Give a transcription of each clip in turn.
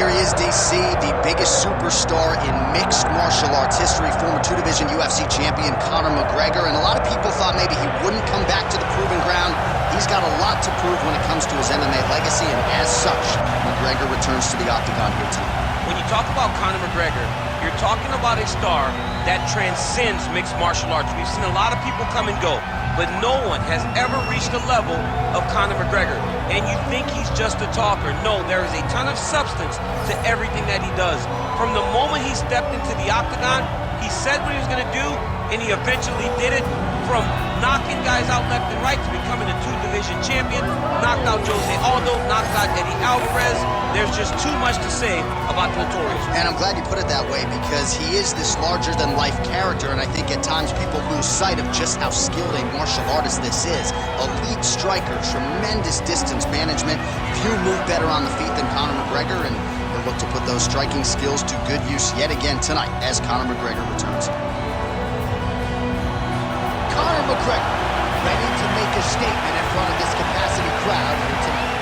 Here he is, DC, the biggest superstar in mixed martial arts history, former two-division UFC champion Conor McGregor, and a lot of people thought maybe he wouldn't come back to the proving ground. He's got a lot to prove when it comes to his MMA legacy, and as such, McGregor returns to the octagon here tonight. When you talk about Conor McGregor, you're talking about a star that transcends mixed martial arts. We've seen a lot of people come and go, but no one has ever reached the level of Conor McGregor. And you think he's just a talker. No, there is a ton of substance to everything that he does. From the moment he stepped into the octagon, he said what he was going to do, and he eventually did it. From knocking guys out left and right to becoming a two-division champion, knocked out Jose Aldo, knocked out Eddie Alvarez. There's just too much to say about the Notorious. And I'm glad you put it that way, because he is this larger-than-life character, and I think at times people lose sight of just how skilled a martial artist this is. Elite striker, tremendous distance management. Few move better on the feet than Conor McGregor, and he'll look to put those striking skills to good use yet again tonight as Conor McGregor returns. Conor McGregor, ready to make a statement in front of this capacity crowd here tonight.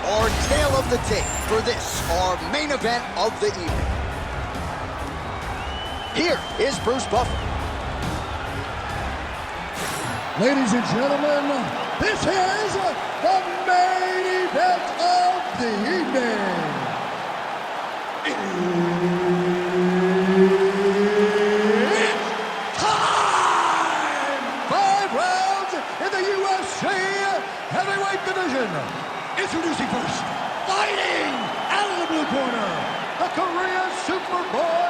Our tale of the tape for this, our main event of the evening. Here is Bruce Buffer. Ladies and gentlemen, this is the main event of the evening. It's time! 5 rounds in the UFC heavyweight division. Introducing first, fighting out of the blue corner, the Korean Superboy,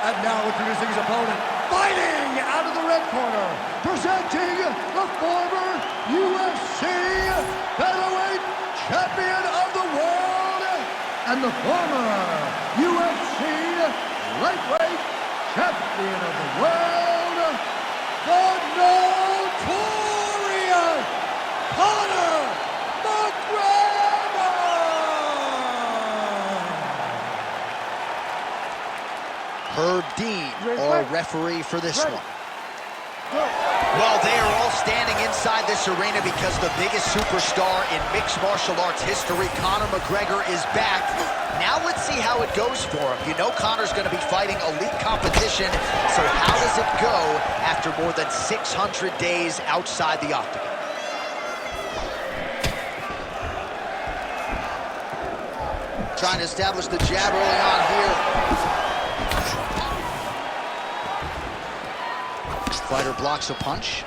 And now introducing his opponent, fighting out of the red corner, presenting the former UFC featherweight champion of the world and the former UFC lightweight champion of the world, the Notorious Conor McGregor! Herb Dean, our referee for this one. Well, they are all standing inside this arena because the biggest superstar in mixed martial arts history, Conor McGregor, is back. Now let's see how it goes for him. You know Conor's going to be fighting elite competition, so how does it go after more than 600 days outside the octagon? Trying to establish the jab early on here. Fighter blocks a punch.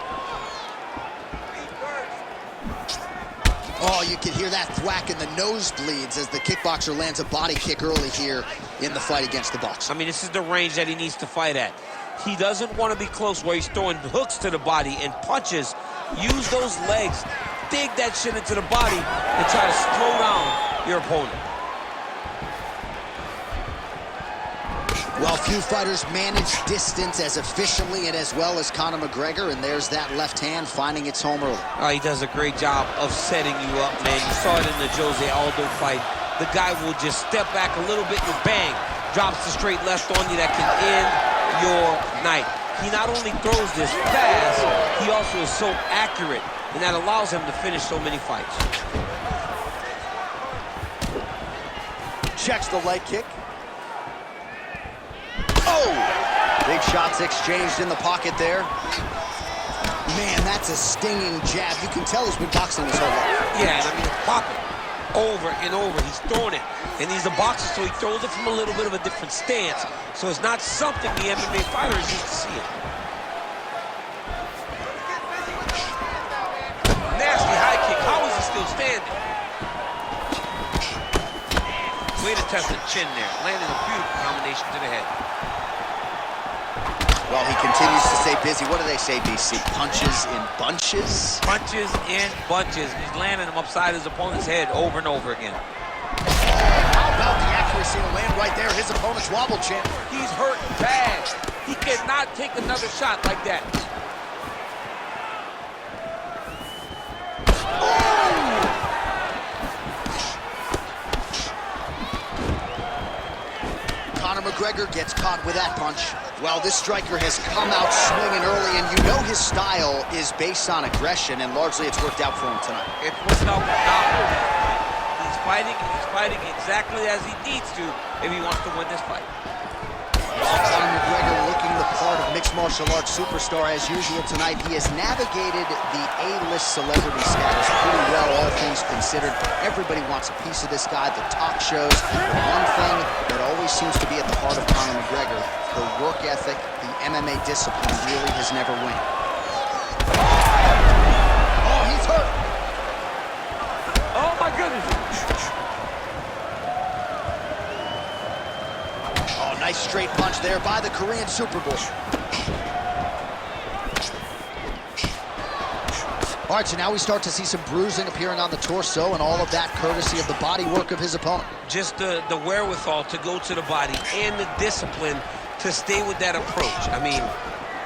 Oh, you can hear that thwack in the nosebleeds as the kickboxer lands a body kick early here in the fight against the boxer. I mean, this is the range that he needs to fight at. He doesn't want to be close where he's throwing hooks to the body and punches. Use those legs, dig that shit into the body, and try to slow down your opponent. Well, few fighters manage distance as efficiently and as well as Conor McGregor, and there's that left hand finding its home early. He does a great job of setting you up, man. You saw it in the Jose Aldo fight. The guy will just step back a little bit and bang, drops the straight left on you that can end your night. He not only throws this fast, he also is so accurate, and that allows him to finish so many fights. Checks the leg kick. Oh! Big shots exchanged in the pocket there. Man, that's a stinging jab. You can tell he's been boxing his whole life. Yeah, and I mean, popping over and over. He's throwing it. And he's a boxer, so he throws it from a little bit of a different stance. So it's not something the MMA fighter is used to seeing. Nasty high kick. How is he still standing? Way to test the chin there. Landing a beautiful combination to the head. Well, he continues to stay busy. What do they say, DC? Punches in bunches? Punches in bunches. He's landing them upside his opponent's head over and over again. How about the accuracy to land right there? His opponent's wobble champ. He's hurt bad. He cannot take another shot like that. McGregor gets caught with that punch. Well, this striker has come out swinging early, and you know his style is based on aggression, and largely it's worked out for him tonight. It's worked out phenomenally. He's fighting exactly as he needs to if he wants to win this fight. Conor McGregor looking the part of mixed martial arts superstar as usual tonight. He has navigated the A-list celebrity status pretty well, all things considered. Everybody wants a piece of this guy, the talk shows. The one thing that always seems to be at the heart of Conor McGregor, the work ethic, the MMA discipline really has never waned. Oh, he's hurt. Oh, my goodness. Nice straight punch there by the Korean Superboy. All right, so now we start to see some bruising appearing on the torso, and all of that courtesy of the body work of his opponent. Just the wherewithal to go to the body and the discipline to stay with that approach. I mean,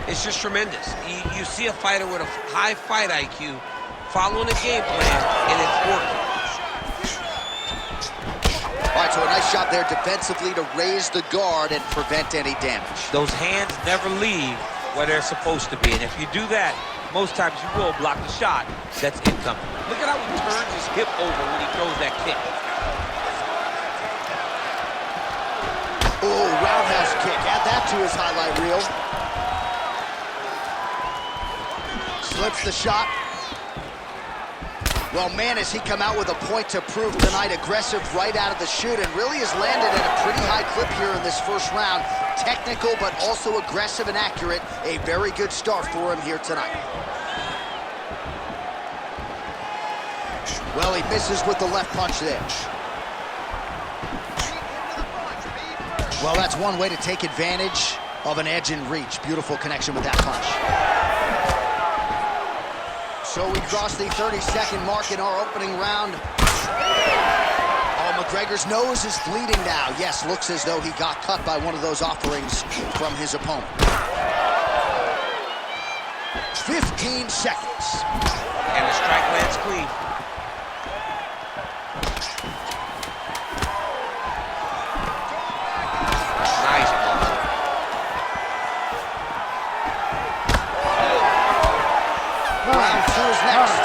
it's just tremendous. You see a fighter with a high fight IQ following a game plan, and it's working. All right, so a nice shot there defensively to raise the guard and prevent any damage. Those hands never leave where they're supposed to be, and if you do that, most times you will block the shot that's incoming. Look at how he turns his hip over when he throws that kick. Oh, roundhouse kick. Add that to his highlight reel. Slips the shot. Well, man, has he come out with a point to prove tonight. Aggressive right out of the chute, and really has landed at a pretty high clip here in this first round. Technical, but also aggressive and accurate. A very good start for him here tonight. Well, he misses with the left punch there. Well, that's one way to take advantage of an edge and reach. Beautiful connection with that punch. So we cross the 30-second mark in our opening round. Oh, McGregor's nose is bleeding now. Yes, looks as though he got cut by one of those offerings from his opponent. 15 seconds. And the strike lands clean. Nice ball. Round two is next.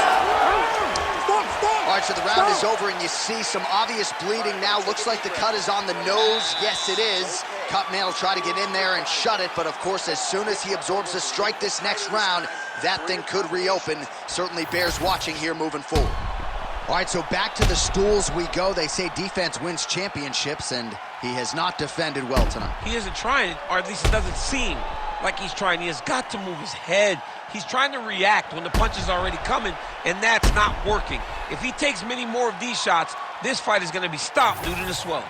All right, so the round is over, and you see some obvious bleeding now. Looks like the cut is on the nose. Yes, it is. Cutman will try to get in there and shut it, but of course, as soon as he absorbs the strike this next round, that thing could reopen. Certainly bears watching here moving forward. All right, so back to the stools we go. They say defense wins championships, and he has not defended well tonight. He isn't trying, or at least it doesn't seem like he's trying. He has got to move his head. He's trying to react when the punch is already coming, and that's not working. If he takes many more of these shots, this fight is going to be stopped due to the swelling.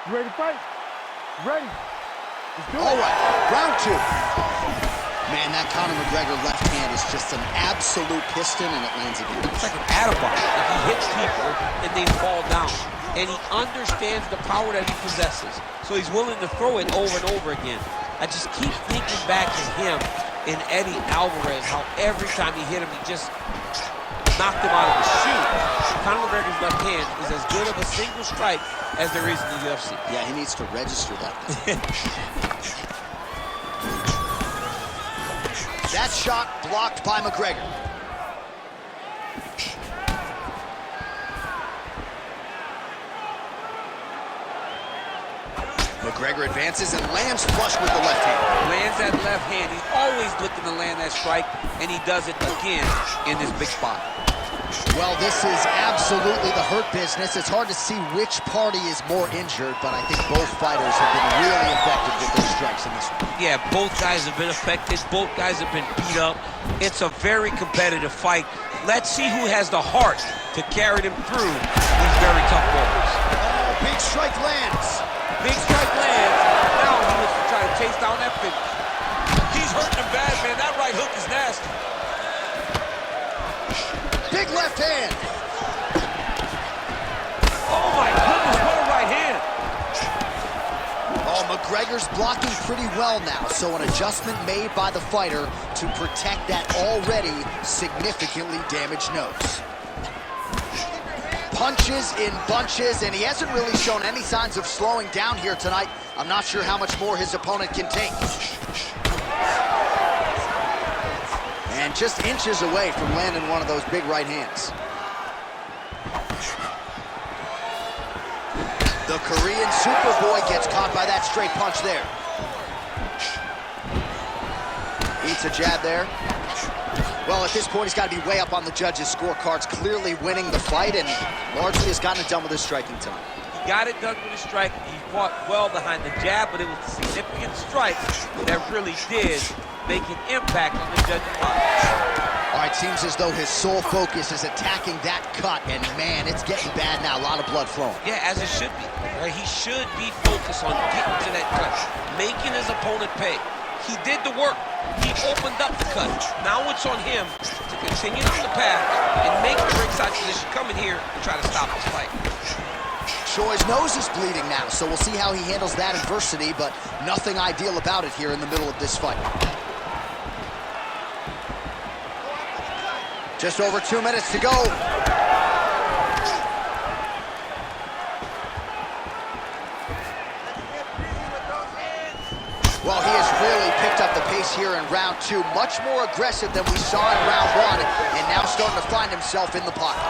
You ready to fight? Ready. Let's do it. All right, round two. Man, that Conor McGregor left hand is just an absolute piston, and it lands again. It's like an Attaboy. Like he hits people, and they fall down. And he understands the power that he possesses. So he's willing to throw it over and over again. I just keep thinking back to him and Eddie Alvarez, how every time he hit him, he just knocked him out of the chute. Conor McGregor's left hand is as good of a single strike as there is in the UFC. Yeah, he needs to register that. That shot blocked by McGregor. McGregor advances and lands flush with the left hand. Lands that left hand. He's always looking to land that strike, and he does it again in this big spot. Well, this is absolutely the hurt business. It's hard to see which party is more injured, but I think both fighters have been really effective with their strikes in this one. Yeah, both guys have been affected. Both guys have been beat up. It's a very competitive fight. Let's see who has the heart to carry them through these very tough moments. Oh, big strike lands. Big strike lands. Now he wants to try to chase down that finish. He's hurting him bad, man. That right hook is nasty. Big left hand. Oh, my goodness, what a right hand. Oh, McGregor's blocking pretty well now, so an adjustment made by the fighter to protect that already significantly damaged nose. punches in bunches, and he hasn't really shown any signs of slowing down here tonight. I'm not sure how much more his opponent can take. And just inches away from landing one of those big right hands. The Korean Superboy gets caught by that straight punch there. Eats a jab there. Well, at this point, he's got to be way up on the judges' scorecards, clearly winning the fight, and largely has gotten it done with his striking time. He got it done with his strike. He fought well behind the jab, but it was a significant strike that really did make an impact on the judges' mind. All right, seems as though his sole focus is attacking that cut, and man, it's getting bad now. A lot of blood flowing. Yeah, as it should be. Right? He should be focused on getting to that cut, making his opponent pay. He did the work. He opened up the cut. Now it's on him to continue on the path and make the ringside position come in here and try to stop this fight. Choi's nose is bleeding now, so we'll see how he handles that adversity, but nothing ideal about it here in the middle of this fight. Just over 2 minutes to go. Well, he has really picked up the pace here in round 2. Much more aggressive than we saw in round 1, and now starting to find himself in the pocket.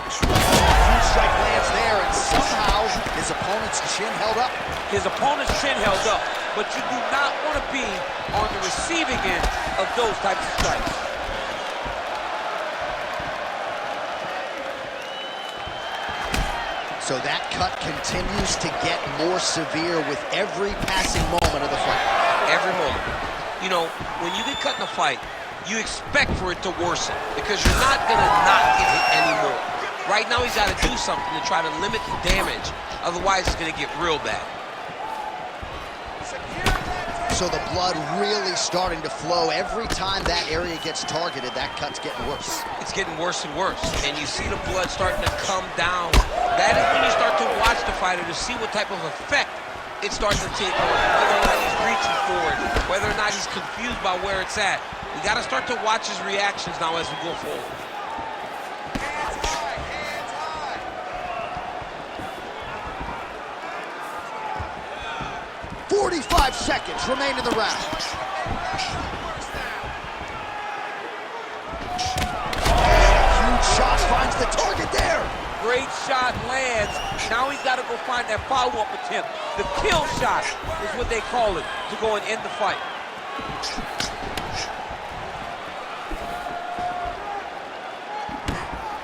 Huge strike lands there, and somehow his opponent's chin held up. His opponent's chin held up, but you do not want to be on the receiving end of those types of strikes. So that cut continues to get more severe with every passing moment of the fight. Every moment. You know, when you get cut in a fight, you expect for it to worsen because you're not going to not get hit anymore. Right now, he's got to do something to try to limit the damage. Otherwise, it's going to get real bad. So the blood really starting to flow. Every time that area gets targeted, that cut's getting worse. It's getting worse and worse. And you see the blood starting to come down. That is when you start to watch the fighter to see what type of effect it starts to take on him, whether or not he's reaching for it, whether or not he's confused by where it's at. We got to start to watch his reactions now as we go forward. 45 seconds remain in the round. Huge shot finds the target there. Great shot lands. Now he's got to go find that follow-up attempt. The kill shot is what they call it, to go and end the fight.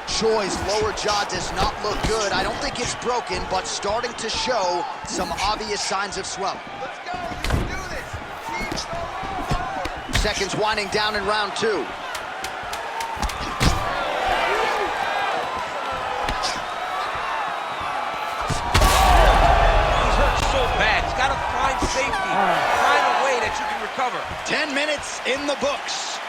Choi's lower jaw does not look good. I don't think it's broken, but starting to show some obvious signs of swelling. Let's go, you can do this. Keep going forward. Seconds winding down in round 2. He's hurt so bad. He's got to find safety, find a way that you can recover. 10 minutes in the books.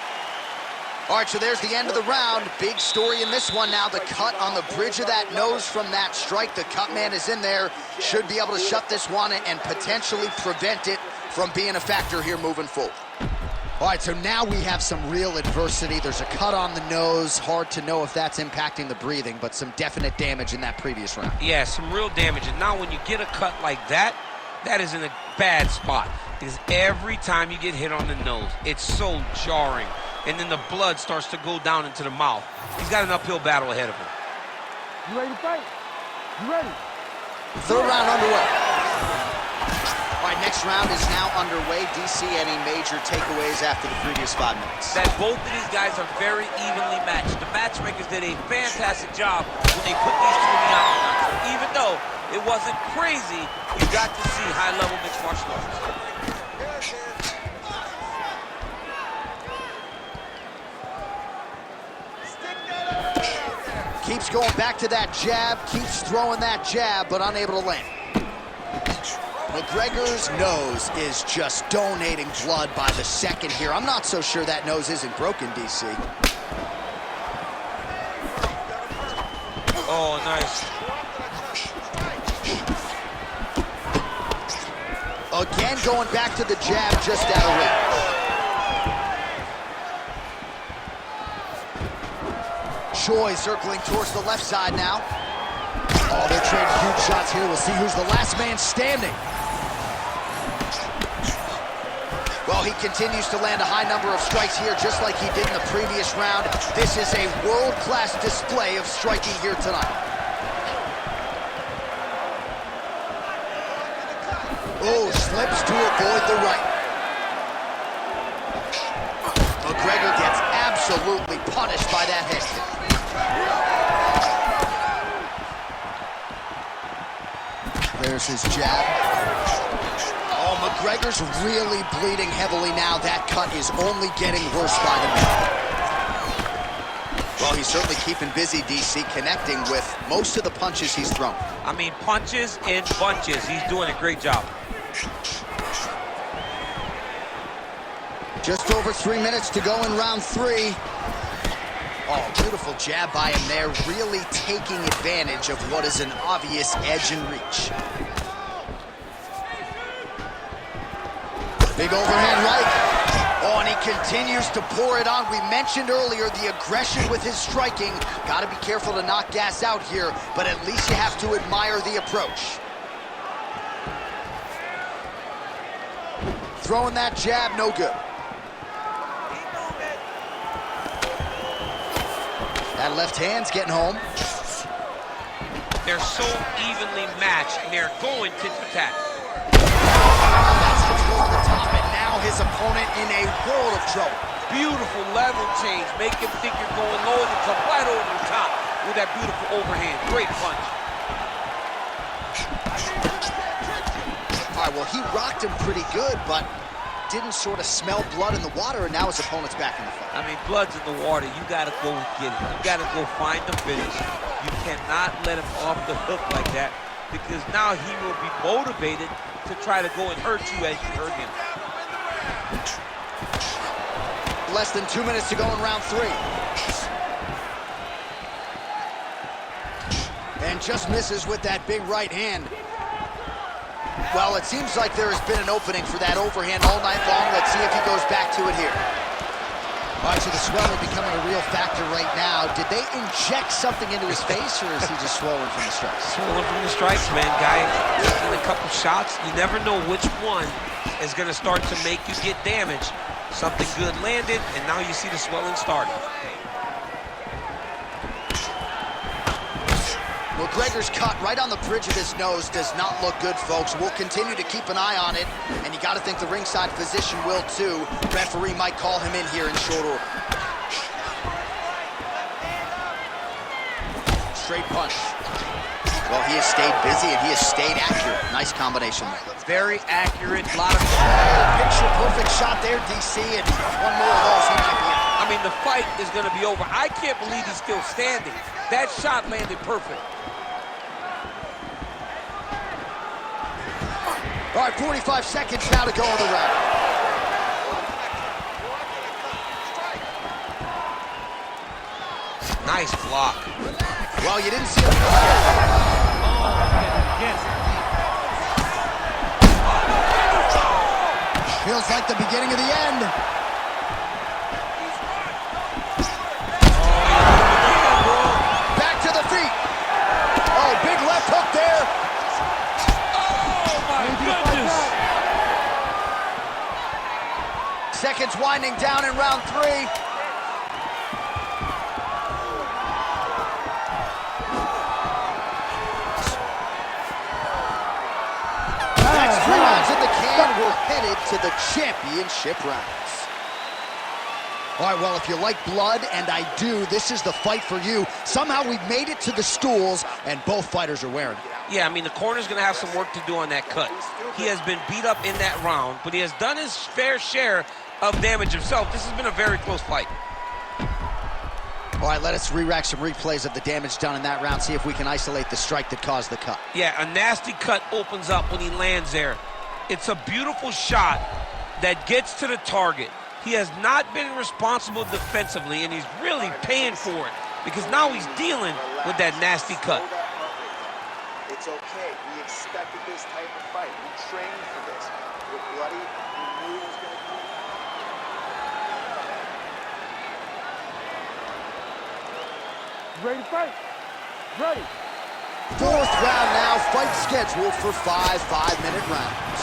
All right, so there's the end of the round. Big story in this one now. The cut on the bridge of that nose from that strike. The cut man is in there. Should be able to shut this one and potentially prevent it from being a factor here moving forward. All right, so now we have some real adversity. There's a cut on the nose. Hard to know if that's impacting the breathing, but some definite damage in that previous round. Yeah, some real damage. And now when you get a cut like that, that is in a bad spot. Because every time you get hit on the nose, it's so jarring. And then the blood starts to go down into the mouth. He's got an uphill battle ahead of him. You ready to fight? You ready? Third round underway. All right, next round is now underway. DC, any major takeaways after the previous 5 minutes? That both of these guys are very evenly matched. The matchmakers did a fantastic job when they put these two in the octagon. So even though it wasn't crazy, you got to see high-level mixed martial arts. Keeps going back to that jab, keeps throwing that jab, but unable to land. McGregor's nose is just donating blood by the second here. I'm not so sure that nose isn't broken, DC. Oh, nice. Again, going back to the jab, just out of range. Choi circling towards the left side now. Oh, they're trading huge shots here. We'll see who's the last man standing. Well, he continues to land a high number of strikes here, just like he did in the previous round. This is a world-class display of striking here tonight. Oh, slips to avoid the right. McGregor gets absolutely punished by that head kick. There's his jab. Oh, McGregor's really bleeding heavily now. That cut is only getting worse by the minute. Well, he's certainly keeping busy, DC, connecting with most of the punches he's thrown. I mean, punches in bunches. He's doing a great job. Just over 3 minutes to go in round 3. Oh, beautiful jab by him there, really taking advantage of what is an obvious edge and reach. Big overhand right. Oh, and he continues to pour it on. We mentioned earlier the aggression with his striking. Got to be careful to not gas out here, but at least you have to admire the approach. Throwing that jab, no good. That left hand's getting home. They're so evenly matched, and they're going tit for tat. That's control the top, and now his opponent in a world of trouble. Beautiful level change. Make him think you're going low, and you come right over the top with that beautiful overhand. Great punch. All right, well, he rocked him pretty good, but didn't sort of smell blood in the water, and now his opponent's back in the fight. I mean, blood's in the water. You got to go and get it. You got to go find the finish. You cannot let him off the hook like that, because now he will be motivated to try to go and hurt you as you hurt him. Less than 2 minutes to go in round 3. And just misses with that big right hand. Well, it seems like there has been an opening for that overhand all night long. Let's see if he goes back to it here. All right, so the swelling becoming a real factor right now. Did they inject something into his face, or is he just swollen from the strikes? Swollen from the strikes, man. Guy taking a couple shots. You never know which one is going to start to make you get damaged. Something good landed, and now you see the swelling starting. McGregor's cut right on the bridge of his nose does not look good, folks. We'll continue to keep an eye on it, and you got to think the ringside physician will too. Referee might call him in here in short order. Straight punch. Well, he has stayed busy and he has stayed accurate. Nice combination there. Very accurate, a lot of... Picture-perfect shot there, DC, and one more of those, he might be out. I mean, the fight is going to be over. I can't believe he's still standing. That shot landed perfect. All right, 45 seconds now to go in the round. Nice block. Well, you didn't see him. Feels like the beginning of the end. Back to the feet. Oh, big left hook there. Seconds winding down in round 3. That's 3 rounds in the can. We're headed to the championship rounds. All right, well, if you like blood, and I do, this is the fight for you. Somehow we've made it to the stools, and both fighters are wearing it. Yeah, I mean, the corner's going to have some work to do on that cut. He has been beat up in that round, but he has done his fair share of damage himself. This has been a very close fight. All right, let us re-rack some replays of the damage done in that round, see if we can isolate the strike that caused the cut. Yeah, a nasty cut opens up when he lands there. It's a beautiful shot that gets to the target. He has not been responsible defensively, and he's really paying for it, because now he's dealing with that nasty cut. It's okay. We expected this type of fight. We trained for this. We're bloody. We knew it was going to be. ready to fight. Ready. Fourth round now, fight scheduled for 5 5-minute rounds.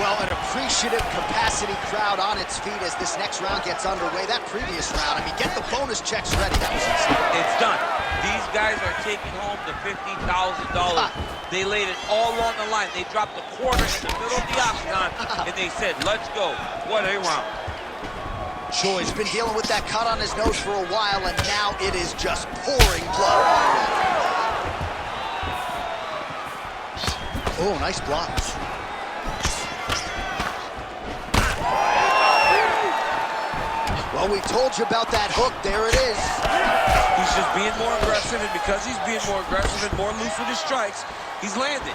Well, an appreciative capacity crowd on its feet as this next round gets underway. That previous round, I mean, get the bonus checks ready. That was insane. It's done. These guys are taking home the $50,000. They laid it all on the line. They dropped the quarter in the middle of the octagon, and they said, let's go. What a round. Choi's been dealing with that cut on his nose for a while, and now it is just pouring blood. Oh, nice block. Well, we told you about that hook. There it is. He's just being more aggressive, and because he's being more aggressive and more loose with his strikes, he's landing.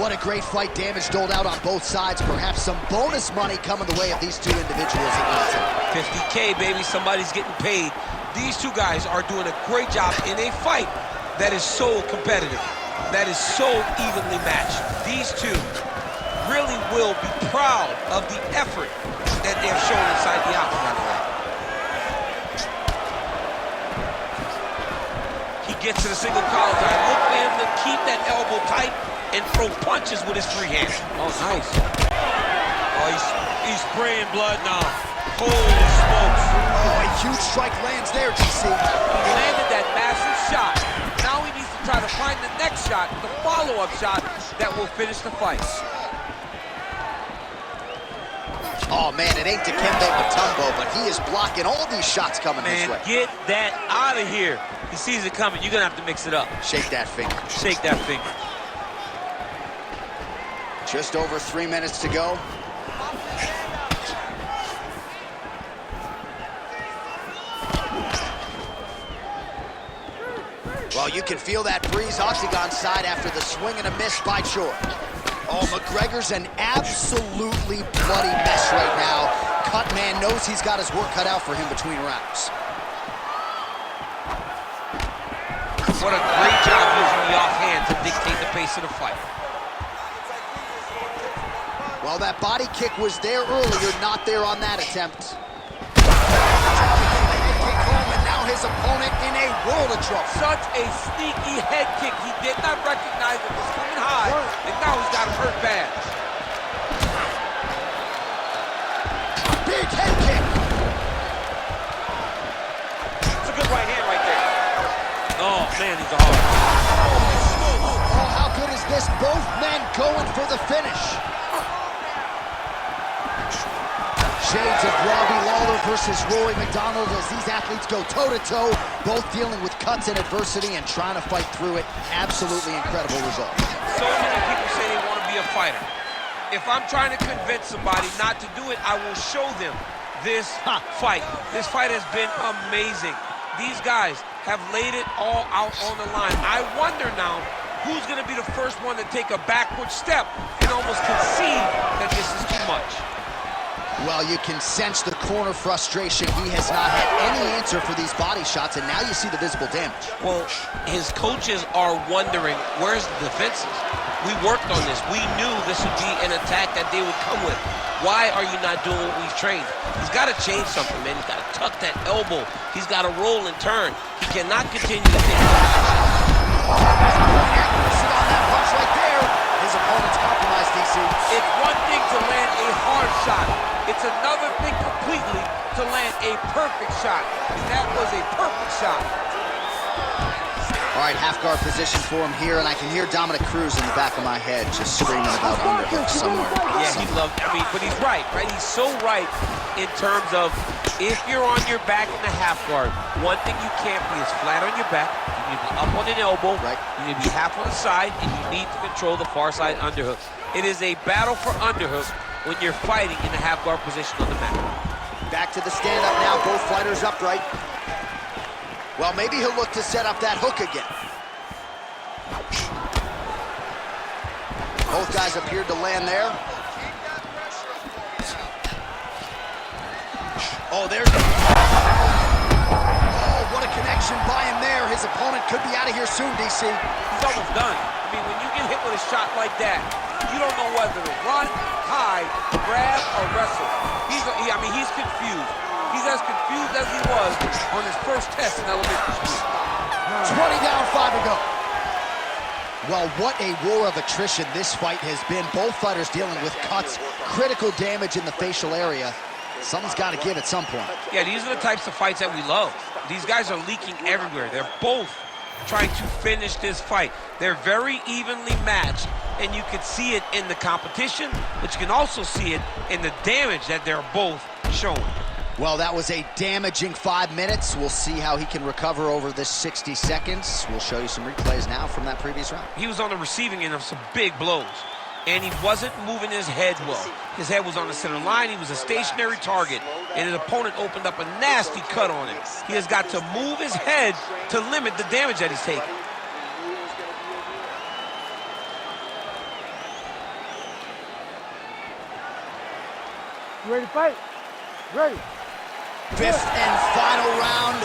What a great fight. Damage doled out on both sides. Perhaps some bonus money coming the way of these two individuals. $50K, baby. Somebody's getting paid. These two guys are doing a great job in a fight that is so competitive, that is so evenly matched. These two really will be proud of the effort that they have shown inside the octagon. He gets to the single collar tie. Look for him to keep that elbow tight and throw punches with his free hand. Oh, nice. Oh, he's spraying blood now. Holy smokes. Oh, a huge strike lands there, DC. He landed that massive shot. Now he needs to try to find the next shot, the follow-up shot that will finish the fight. Oh, man, it ain't Dikembe Mutombo, but he is blocking all these shots coming this way. Get that out of here. He sees it coming. You're going to have to mix it up. Shake that finger. Shake that finger. Just over 3 minutes to go. Well, you can feel that breeze octagon side after the swing and a miss by Choi. Oh, McGregor's an absolutely bloody mess right now. Cut man knows he's got his work cut out for him between rounds. What a great job using the offhand to dictate the pace of the fight. Well, that body kick was there earlier, not there on that attempt. And now his opponent in a world of trouble. Such a sneaky head kick. He did not recognize it was coming high, and now he's got him hurt bad. Big head kick. It's a good right hand right there. Oh, man, he's a hard. Oh, how good is this? Both men going for the finish. Shades of Robbie Lawler versus Rory McDonald as these athletes go toe-to-toe, both dealing with cuts and adversity and trying to fight through it. Absolutely incredible result. So many people say they want to be a fighter. If I'm trying to convince somebody not to do it, I will show them this fight. This fight has been amazing. These guys have laid it all out on the line. I wonder now who's going to be the first one to take a backward step and almost concede that this is too much. Well, you can sense the corner frustration. He has not had any answer for these body shots, and now you see the visible damage. Well, his coaches are wondering, where's the defenses? We worked on this. We knew this would be an attack that they would come with. Why are you not doing what we've trained? He's got to change something, man. He's got to tuck that elbow. He's got to roll and turn. He cannot continue to take Accuracy on that punch right there. His opponent's compromised, DC. It's one thing to land a hard shot. It's another thing completely to land a perfect shot. And that was a perfect shot. All right, half guard position for him here, and I can hear Dominic Cruz in the back of my head just screaming about underhook somewhere. Yeah, he loved, but he's right? He's so right in terms of if you're on your back in the half guard, one thing you can't be is flat on your back. You need to be up on an elbow. Right. You need to be half on the side, and you need to control the far side underhook. It is a battle for underhook when you're fighting in the half guard position on the mat. Back to the stand-up now, both fighters upright. Well, maybe he'll look to set up that hook again. Both guys appeared to land there. Oh, there's the... Oh, what a connection by him there. His opponent could be out of here soon, DC. He's almost done. I mean, when you get hit with a shot like that, you don't know whether to run, hide, grab, or wrestle. He's confused. He's as confused as he was on his first test in elementary school. 20 down, 5 to go. Well, what a war of attrition this fight has been. Both fighters dealing with cuts, critical damage in the facial area. Something's got to give at some point. Yeah, these are the types of fights that we love. These guys are leaking everywhere. They're both trying to finish this fight. They're very evenly matched, and you can see it in the competition, but you can also see it in the damage that they're both showing. Well, that was a damaging 5 minutes. We'll see how he can recover over this 60 seconds. We'll show you some replays now from that previous round. He was on the receiving end of some big blows, and he wasn't moving his head well. His head was on the center line. He was a stationary target, and his opponent opened up a nasty cut on him. He has got to move his head to limit the damage that he's taking. You ready to fight? Ready. Fifth and final round.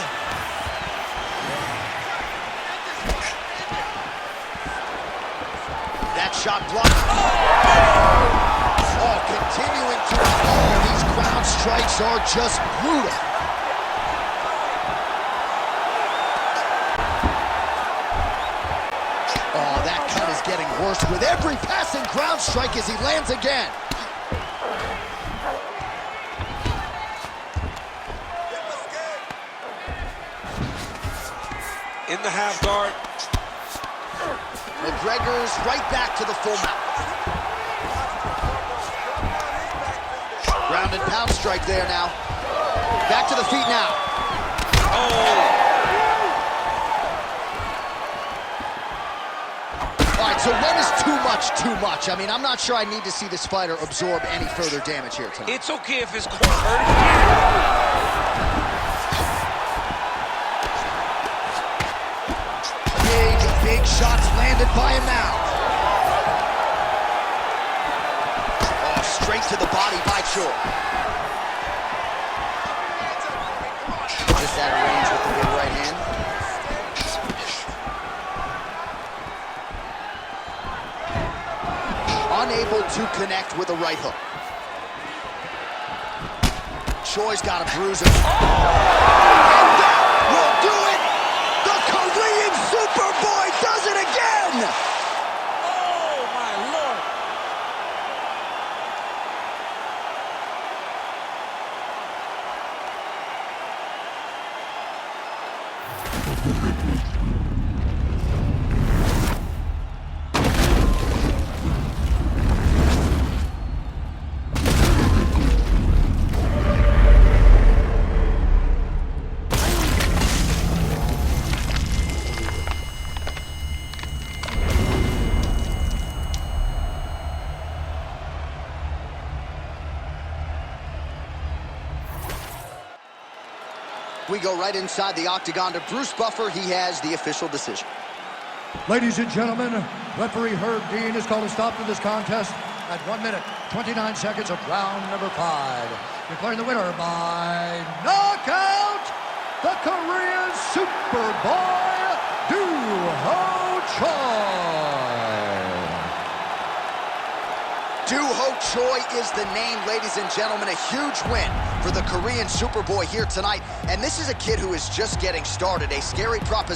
That shot blocked. Oh, continuing to fall. These ground strikes are just brutal. Oh, that cut is getting worse with every passing ground strike as he lands again. In the half guard. McGregor's right back to the full mount. Ground and pound strike there now. Back to the feet now. Oh! All right, so when is too much? I mean, I'm not sure I need to see this fighter absorb any further damage here tonight. It's okay if his core hurt again. Big shots landed by him now. Oh, straight to the body by Choi. Just out of range with the big right hand. Unable to connect with a right hook. Choi's got a bruise. And that will do it! The Korean Superboy does it again! Oh, my Lord. We go right inside the octagon to Bruce Buffer. He has the official decision. Ladies and gentlemen, referee Herb Dean has called a stop to this contest at 1 minute, 29 seconds of round number 5. Declaring the winner by knockout, the Korean Superboy, Doo-Ho Choi. Doo-Ho Choi is the name, ladies and gentlemen. A huge win for the Korean Superboy here tonight. And this is a kid who is just getting started. A scary proposition.